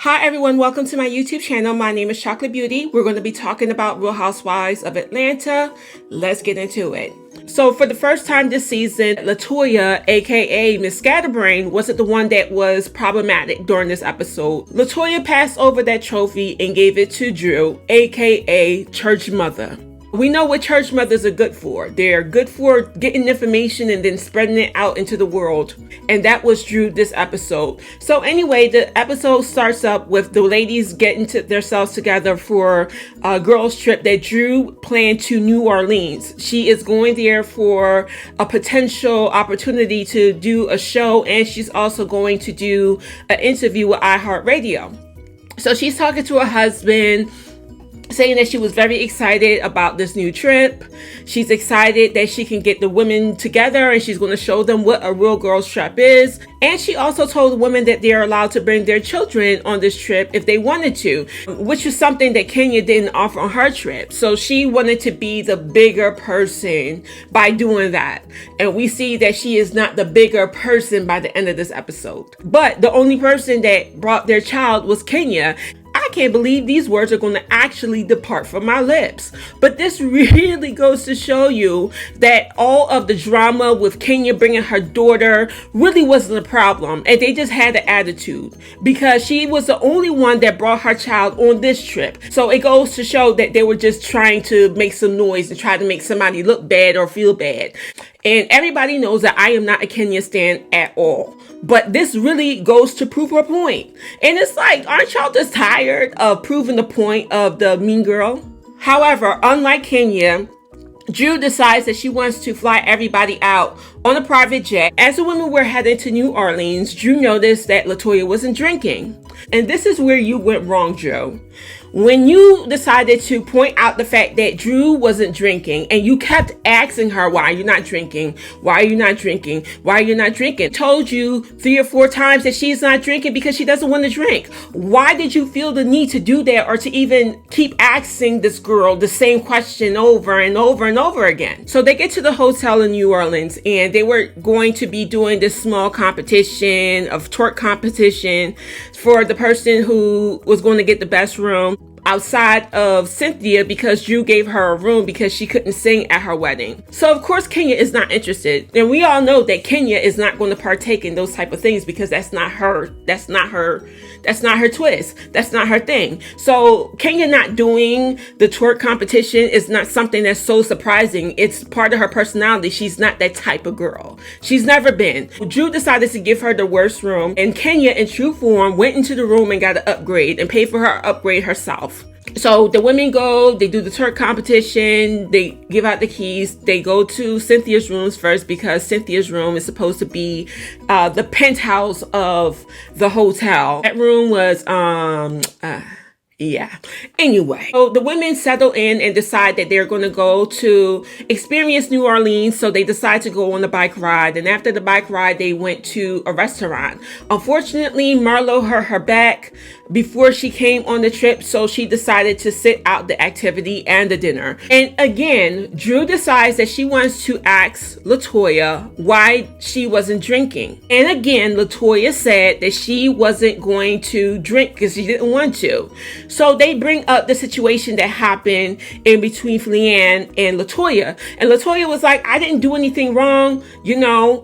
Hi everyone, welcome to my YouTube channel. My name is Chocolate Beauty. We're going to be talking about Real Housewives of Atlanta. Let's get into it. So for the first time this season, LaToya, aka Miss Scatterbrain, wasn't the one that was problematic during this episode. LaToya passed over that trophy and gave it to Drew, aka Church Mother. We know what church mothers are good for. They're good for getting information and then spreading it out into the world. And that was Drew this episode. So anyway, the episode starts up with the ladies getting themselves together for a girls trip that Drew planned to New Orleans. She is going there for a potential opportunity to do a show, and she's also going to do an interview with iHeartRadio. So she's talking to her husband, saying that she was very excited about this new trip. She's excited that she can get the women together and she's going to show them what a real girls trip is. And she also told the women that they're allowed to bring their children on this trip if they wanted to, which is something that Kenya didn't offer on her trip. So she wanted to be the bigger person by doing that. And we see that she is not the bigger person by the end of this episode. But the only person that brought their child was Kenya. I can't believe these words are going to actually depart from my lips. But this really goes to show you that all of the drama with Kenya bringing her daughter really wasn't a problem. And they just had an attitude because she was the only one that brought her child on this trip. So it goes to show that they were just trying to make some noise and try to make somebody look bad or feel bad. And everybody knows that I am not a Kenya stan at all. But this really goes to prove her point. And it's like, aren't y'all just tired of proving the point of the mean girl? However, unlike Kenya, Drew decides that she wants to fly everybody out on a private jet. As the women were heading to New Orleans, Drew noticed that LaToya wasn't drinking. And this is where you went wrong, Drew. When you decided to point out the fact that Drew wasn't drinking and you kept asking her, why are you not drinking? Why are you not drinking? Why are you not drinking? Told you 3 or 4 times that she's not drinking because she doesn't want to drink. Why did you feel the need to do that or to even keep asking this girl the same question over and over and over again? So they get to the hotel in New Orleans and they were going to be doing this small competition of twerk competition for the person who was going to get the best room outside of Cynthia because Drew gave her a room because she couldn't sing at her wedding. So of course Kenya is not interested. And we all know that Kenya is not going to partake in those type of things because that's not her twist. That's not her thing. So Kenya not doing the twerk competition is not something that's so surprising. It's part of her personality. She's not that type of girl. She's never been. Drew decided to give her the worst room, and Kenya in true form went into the room and got an upgrade and paid for her upgrade herself. So the women go, they do the twerk competition, they give out the keys, they go to Cynthia's rooms first because Cynthia's room is supposed to be the penthouse of the hotel. That room was, yeah. Anyway, so the women settle in and decide that they're going to go to experience New Orleans. So they decide to go on the bike ride. And after the bike ride, they went to a restaurant. Unfortunately, Marlo hurt her back before she came on the trip. So she decided to sit out the activity and the dinner. And again, Drew decides that she wants to ask LaToya why she wasn't drinking. And again, LaToya said that she wasn't going to drink because she didn't want to. So they bring up the situation that happened in between Leanne and LaToya. And LaToya was like, I didn't do anything wrong.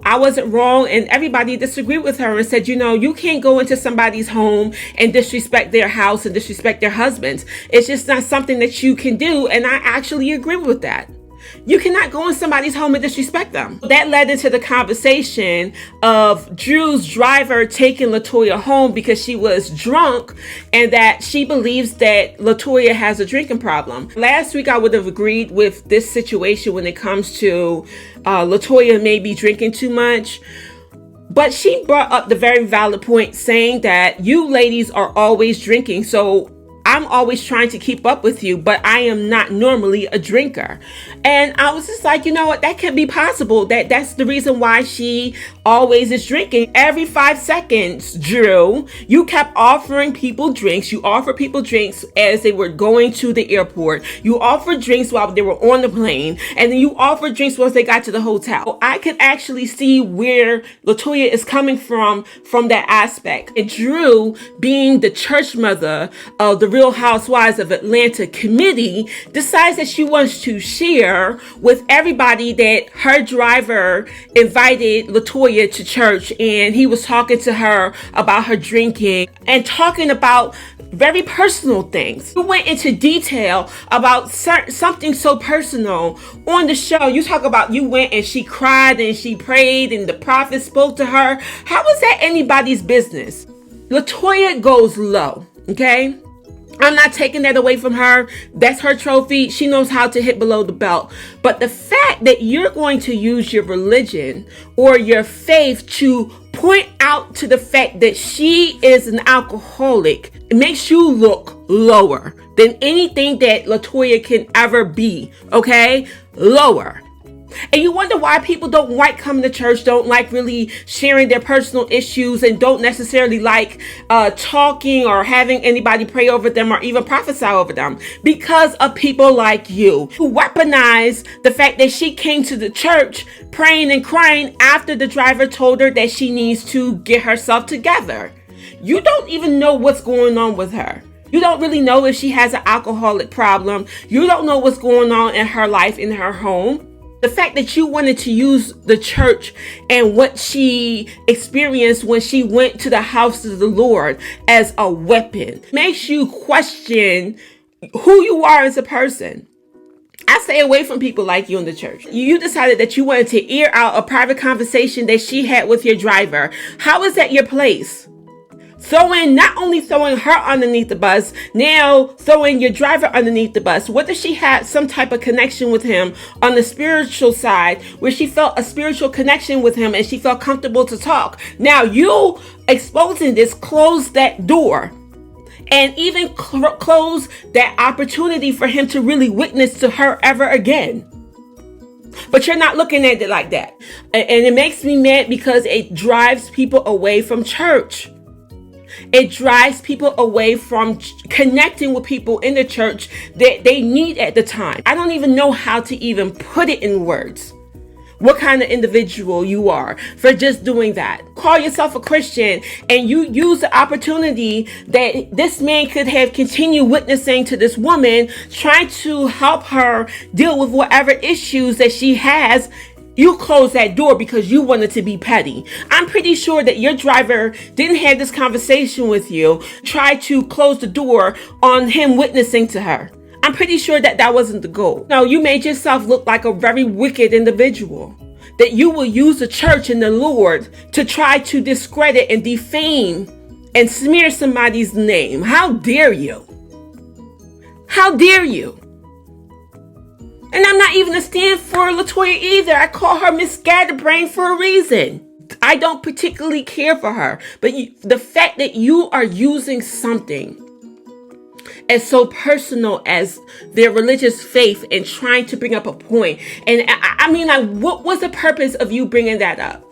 I wasn't wrong. And everybody disagreed with her and said, you can't go into somebody's home and disrespect their house and disrespect their husbands. It's just not something that you can do. And I actually agree with that. You cannot go in somebody's home and disrespect them. That led into the conversation of Drew's driver taking LaToya home because she was drunk and that she believes that LaToya has a drinking problem. Last week, I would have agreed with this situation when it comes to LaToya maybe drinking too much. But she brought up the very valid point saying that you ladies are always drinking. So I'm always trying to keep up with you, but I am not normally a drinker. And I was just like, you know what, that can be possible. That's the reason why she always is drinking. Every 5 seconds, Drew, you kept offering people drinks. You offered people drinks as they were going to the airport. You offered drinks while they were on the plane. And then you offered drinks once they got to the hotel. I could actually see where LaToya is coming from that aspect. And Drew, being the church mother of the Real Housewives of Atlanta committee, decides that she wants to share with everybody that her driver invited LaToya to church, and he was talking to her about her drinking and talking about very personal things. We went into detail about something so personal on the show. You talk about you went and she cried and she prayed and the prophet spoke to her. How is that anybody's business? LaToya goes low, okay? I'm not taking that away from her. That's her trophy. She knows how to hit below the belt. But the fact that you're going to use your religion or your faith to point out to the fact that she is an alcoholic, it makes you look lower than anything that LaToya can ever be, okay? Lower. And you wonder why people don't like coming to church, don't like really sharing their personal issues, and don't necessarily like talking or having anybody pray over them or even prophesy over them. Because of people like you who weaponize the fact that she came to the church praying and crying after the driver told her that she needs to get herself together. You don't even know what's going on with her. You don't really know if she has an alcoholic problem. You don't know what's going on in her life, in her home. The fact that you wanted to use the church and what she experienced when she went to the house of the Lord as a weapon makes you question who you are as a person. I stay away from people like you in the church. You decided that you wanted to air out a private conversation that she had with your driver. How is that your place? Not only throwing her underneath the bus, now throwing your driver underneath the bus. What if she had some type of connection with him on the spiritual side, where she felt a spiritual connection with him and she felt comfortable to talk? Now you exposing this, close that door. And even close that opportunity for him to really witness to her ever again. But you're not looking at it like that. And it makes me mad because it drives people away from church. It drives people away from connecting with people in the church that they need at the time. I don't even know how to even put it in words. What kind of individual you are for just doing that. Call yourself a Christian and you use the opportunity that this man could have continued witnessing to this woman, trying to help her deal with whatever issues that she has. You close that door because you wanted to be petty. I'm pretty sure that your driver didn't have this conversation with you, tried to close the door on him witnessing to her. I'm pretty sure that that wasn't the goal. No, you made yourself look like a very wicked individual. That you will use the church and the Lord to try to discredit and defame and smear somebody's name. How dare you? How dare you? And I'm not even a stand for LaToya either. I call her Miss Scatterbrain for a reason. I don't particularly care for her. But the fact that you are using something as so personal as their religious faith and trying to bring up a point. And I mean, like, what was the purpose of you bringing that up?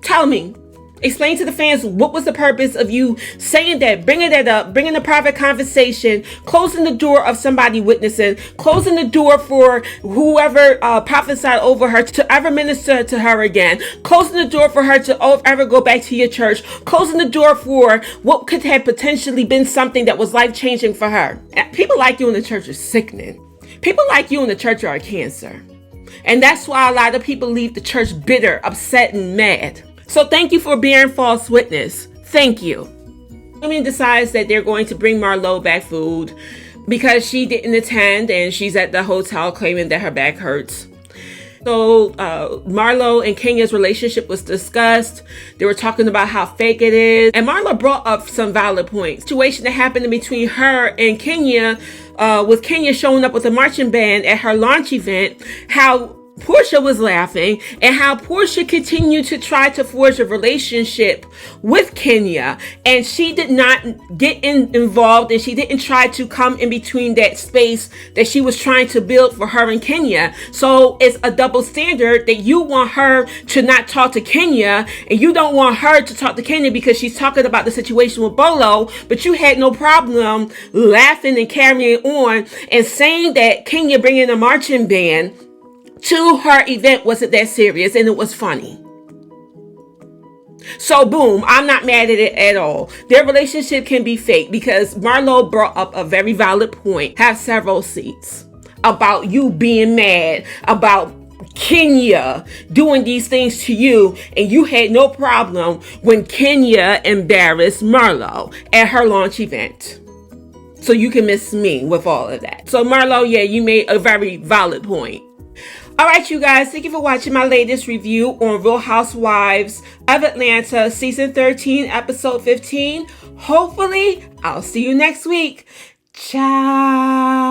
Tell me. Explain to the fans, what was the purpose of you saying that, bringing that up, bringing the private conversation, closing the door of somebody witnessing, closing the door for whoever prophesied over her to ever minister to her again, closing the door for her to ever go back to your church, closing the door for what could have potentially been something that was life-changing for her. People like you in the church are sickening. People like you in the church are a cancer. And that's why a lot of people leave the church bitter, upset, and mad. So thank you for bearing false witness. Thank you. Women decides that they're going to bring Marlo back food because she didn't attend and she's at the hotel claiming that her back hurts. So Marlo and Kenya's relationship was discussed. They were talking about how fake it is. And Marlo brought up some valid points. Situation that happened in between her and Kenya, with Kenya showing up with a marching band at her launch event, how Portia was laughing and how Portia continued to try to forge a relationship with Kenya, and she did not get involved, and she didn't try to come in between that space that she was trying to build for her and Kenya. So it's a double standard that you want her to not talk to Kenya, and you don't want her to talk to Kenya because she's talking about the situation with Bolo, but you had no problem laughing and carrying on and saying that Kenya bringing a marching band to her event wasn't that serious and it was funny. So boom, I'm not mad at it at all. Their relationship can be fake because Marlo brought up a very valid point. Have several seats about you being mad about Kenya doing these things to you, and you had no problem when Kenya embarrassed Marlo at her launch event. So you can miss me with all of that. So Marlo, yeah, you made a very valid point. Alright, you guys, thank you for watching my latest review on Real Housewives of Atlanta, Season 13, Episode 15. Hopefully, I'll see you next week. Ciao.